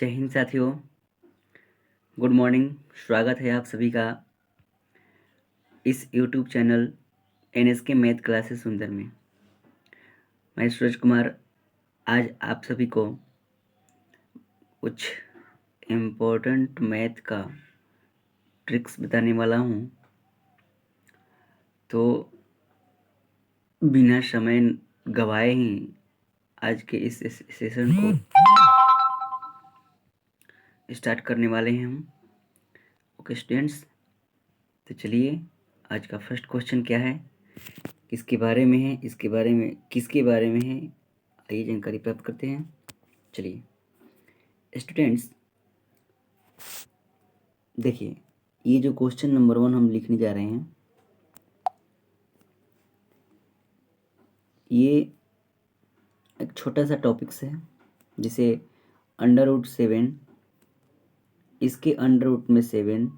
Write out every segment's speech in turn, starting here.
जय हिंद साथियों, good morning. स्वागत है आप सभी का इस YouTube channel NSK math classes सुंदर में। मैं सूरज कुमार आज आप सभी को कुछ इम्पोर्टेंट मैथ का ट्रिक्स बताने वाला हूँ। तो बिना समय गवाए ही आज के इस सेशन को स्टार्ट करने वाले हैं हम। ओके स्टूडेंट्स, तो चलिए आज का फर्स्ट क्वेश्चन क्या है, किसके बारे में है, किसके बारे में है, आइए जानकारी प्राप्त करते हैं। चलिए स्टूडेंट्स, देखिए ये जो क्वेश्चन नंबर 1 हम लिखने जा रहे हैं, ये एक छोटा सा टॉपिक्स है जिसे √7, इसके √ में 7,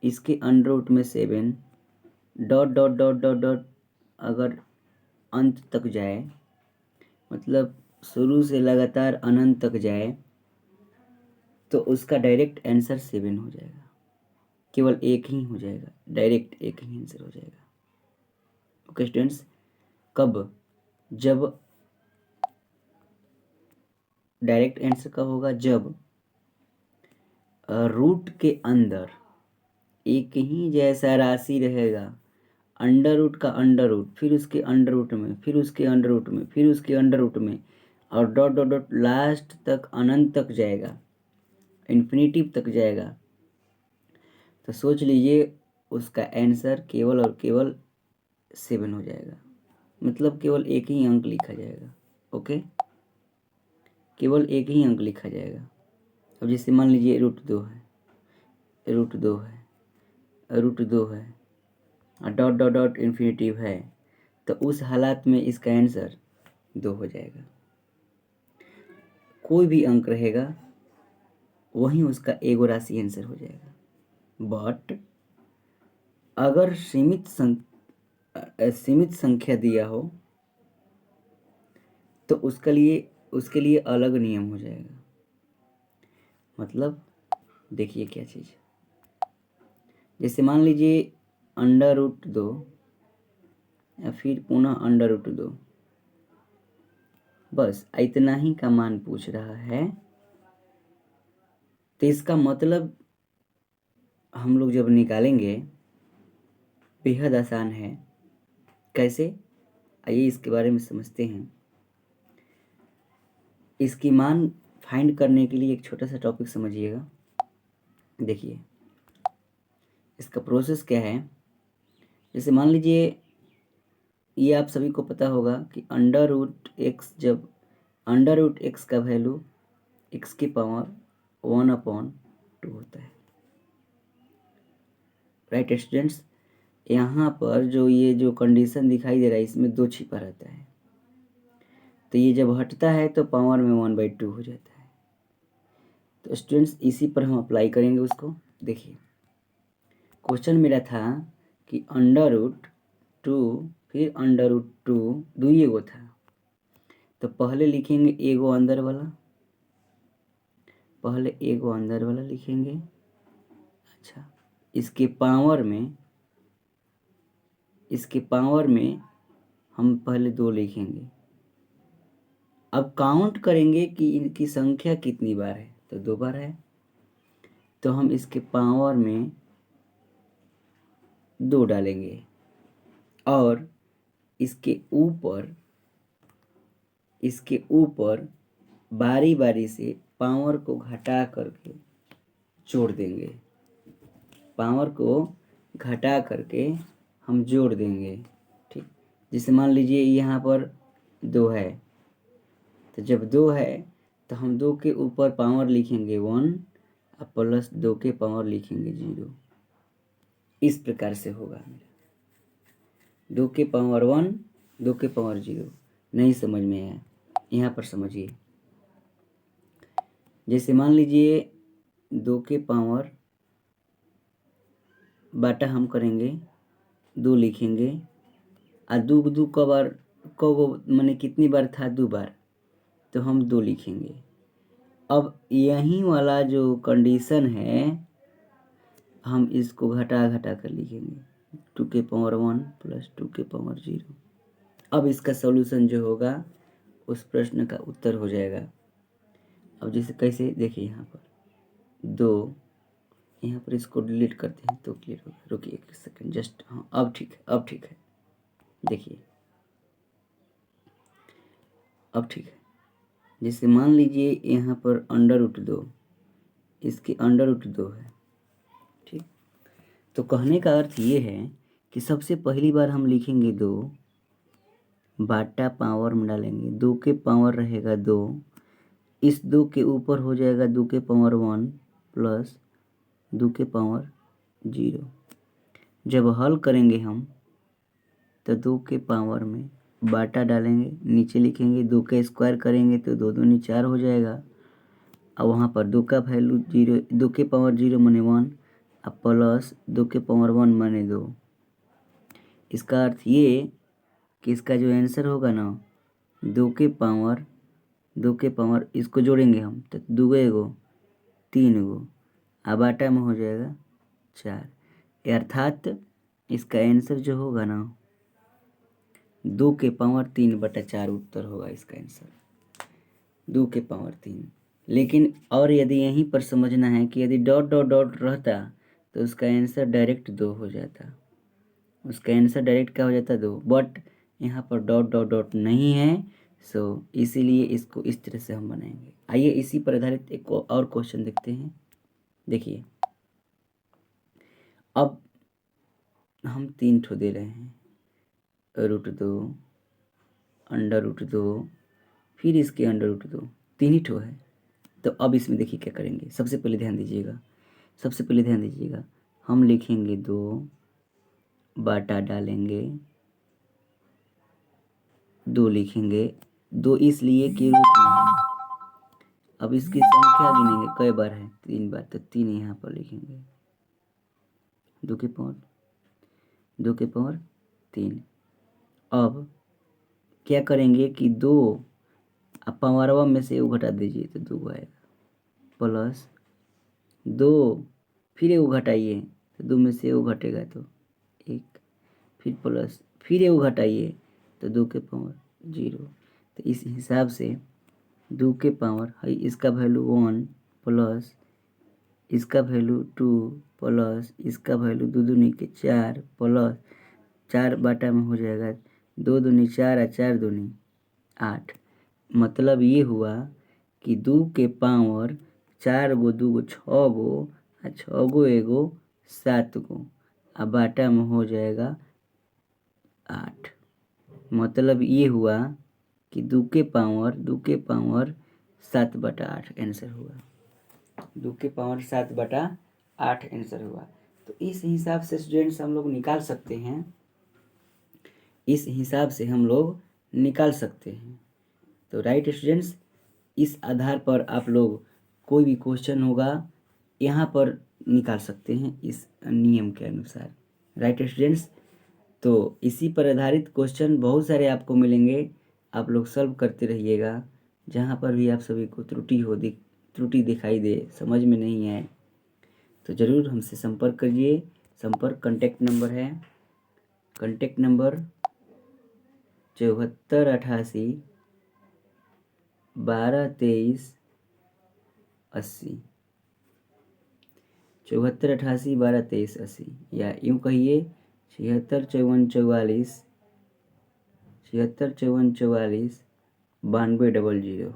इसके √ में 7, dot dot dot dot dot अगर अंत तक जाए, मतलब शुरू से लगातार अनंत तक जाए, तो उसका डायरेक्ट आंसर 7 हो जाएगा। केवल एक ही हो जाएगा, डायरेक्ट एक ही आंसर हो जाएगा। ओके स्टूडेंट्स, कब? जब डायरेक्ट आंसर कब होगा? जब रूट के अंदर एक ही जैसा राशि रहेगा, √ का √ फिर उसके √ में, फिर उसके √ में, फिर उसके √ में, और डॉट डॉट डॉट लास्ट तक अनंत तक जाएगा, इन्फिनिटिव तक जाएगा। तो सोच लीजिए उसका आंसर केवल और केवल 7 हो जाएगा, मतलब केवल एक ही अंक लिखा जाएगा। ओके, केवल एक ही अंक लिखा जाएगा। अब जैसे मान लीजिए √2 है, √2 है, √2 है, डॉट डॉट डॉट इन्फिनिटिव है, तो उस हालात में इसका आंसर 2 हो जाएगा। कोई भी अंक रहेगा वहीं उसका एगो राशि आंसर हो जाएगा। बट अगर सीमित संख्या दिया हो तो उसके लिए अलग नियम हो जाएगा। मतलब देखिए क्या चीज़, जैसे मान लीजिए √2 या फिर पुनः √2, बस इतना ही का मान पूछ रहा है। तो इसका मतलब हम लोग जब निकालेंगे बेहद आसान है। कैसे? आइए इसके बारे में समझते हैं। इसकी मान फाइंड करने के लिए एक छोटा सा टॉपिक समझिएगा। देखिए इसका प्रोसेस क्या है। जैसे मान लीजिए ये आप सभी को पता होगा कि √x, जब √x का वैल्यू x की पावर 1/2 होता है। राइट स्टूडेंट्स, यहाँ पर जो कंडीशन दिखाई दे रहा है, इसमें 2 छिपा रहता है। तो ये जब हटता है तो पावर में 1/2 हो जाता है। तो स्टूडेंट्स इसी पर हम अप्लाई करेंगे उसको। देखिए क्वेश्चन मेरा था कि √2 फिर √2 दुई एगो था, तो पहले लिखेंगे एगो अंदर वाला, पहले एगो अंदर वाला लिखेंगे। अच्छा, इसके पावर में हम पहले 2 लिखेंगे। अब काउंट करेंगे कि इनकी संख्या कितनी बार है, तो 2 बार है, तो हम इसके पावर में 2 डालेंगे और इसके ऊपर बारी बारी से पावर को घटा करके जोड़ देंगे। पावर को घटा करके हम जोड़ देंगे। ठीक, जैसे मान लीजिए यहाँ पर 2 है, तो जब 2 है तो हम 2 के ऊपर पावर लिखेंगे 1 और प्लस 2 के पावर लिखेंगे 0। इस प्रकार से होगा मेरा 2 के पावर 1, 2 के पावर 0। नहीं समझ में आया, यहाँ पर समझिए। जैसे मान लीजिए 2 के पावर बाटा हम करेंगे, 2 लिखेंगे, और 2 कब मैंने कितनी बार था? 2 बार, तो हम 2 लिखेंगे। अब यही वाला जो कंडीशन है हम इसको घटा घटा कर लिखेंगे 2 के पावर 1 प्लस 2 के पावर 0। अब इसका सॉल्यूशन जो होगा उस प्रश्न का उत्तर हो जाएगा। अब जैसे कैसे देखिए यहाँ पर 2, यहाँ पर इसको डिलीट करते हैं तो क्लियर होगा। रुकिए एक सेकंड जस्ट, हाँ अब ठीक है, अब ठीक है। देखिए अब ठीक है। जैसे मान लीजिए यहाँ पर √2, इसकी √2 है, ठीक। तो कहने का अर्थ ये है कि सबसे पहली बार हम लिखेंगे 2 बाटा पावर में डालेंगे, 2 के पावर रहेगा 2, इस 2 के ऊपर हो जाएगा 2 के पावर 1 प्लस 2 के पावर 0। जब हल करेंगे हम तो 2 के पावर में बाटा डालेंगे, नीचे लिखेंगे 2 का स्क्वायर करेंगे तो 2 दूनी 4 हो जाएगा। अब वहाँ पर 2 का वैल्यू 0, 2 के पावर 0 माने 1, अब प्लस 2 के पावर 1 माने 2। इसका अर्थ ये कि इसका जो आंसर होगा ना 2 के पावर इसको जोड़ेंगे हम तो 2 एगो 3 गो, अब आटा में हो जाएगा 4। अर्थात इसका आंसर जो होगा ना 2 के पावर 3/4 उत्तर होगा इसका आंसर 2 के पावर 3। लेकिन और यदि यहीं पर समझना है कि यदि डॉट डॉट डॉट रहता तो उसका आंसर डायरेक्ट 2 हो जाता, उसका आंसर डायरेक्ट क्या हो जाता 2, बट यहाँ पर डॉट डॉट डॉट नहीं है, सो इसीलिए इसको इस तरह से हम बनाएंगे। आइए इसी पर आधारित एक और क्वेश्चन देखते हैं। देखिए अब हम 3 ठो दे रहे हैं, √2 √2 फिर इसके √2, 3 ही ठो है। तो अब इसमें देखिए क्या करेंगे। सबसे पहले ध्यान दीजिएगा, हम लिखेंगे 2 बाटा डालेंगे, 2 लिखेंगे, 2 इसलिए कि रूट में है। अब इसकी संख्या गिनेंगे कई बार है, 3 बार, तो 3 यहाँ पर लिखेंगे 2 के पावर 3। अब क्या करेंगे कि 2 पावरवा में से 1 घटा दीजिए तो 2 आएगा, प्लस 2 फिर 1 घटाइए तो 2 में से 1 घटेगा तो 1, फिर प्लस फिर 1 घटाइए तो 2 के पावर 0। तो इस हिसाब से 2 के पावर है, इसका वैल्यू 1 प्लस इसका वैल्यू 2 प्लस इसका वैल्यू 2 दूनी के 4 प्लस 4 बाटा में हो जाएगा 2 दूनी 4 और 4 दूनी 8। मतलब ये हुआ कि 2 के पावर 4 गो 2 गो 6 गो और 6 गो एगो 7 गो, अब बाटा में हो जाएगा 8। मतलब ये हुआ कि 2 के पावर 7/8 आंसर हुआ, 2 के पावर 7/8 आंसर हुआ। तो इस हिसाब से स्टूडेंट्स हम लोग निकाल सकते हैं, इस हिसाब से हम लोग निकाल सकते हैं। तो राइट स्टूडेंट्स, इस आधार पर आप लोग कोई भी क्वेश्चन होगा यहाँ पर निकाल सकते हैं इस नियम के अनुसार। राइट स्टूडेंट्स, तो इसी पर आधारित क्वेश्चन बहुत सारे आपको मिलेंगे, आप लोग सॉल्व करते रहिएगा। जहाँ पर भी आप सभी को त्रुटि दिखाई दे, समझ में नहीं आए तो ज़रूर हमसे संपर्क करिए। कॉन्टैक्ट नंबर है 7488 1223 80, 7488 1223 80, या यूँ कहिए 765444 765444 9200।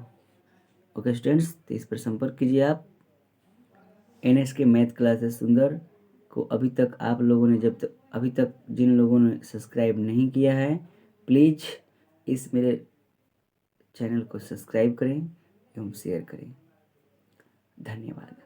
ओके स्टूडेंट्स, तो इस पर संपर्क कीजिए आप। NS के मैथ क्लासेस सुंदर को अभी तक आप लोगों ने अभी तक जिन लोगों ने सब्सक्राइब नहीं किया है, प्लीज़ इस मेरे चैनल को सब्सक्राइब करें एवं शेयर करें। धन्यवाद।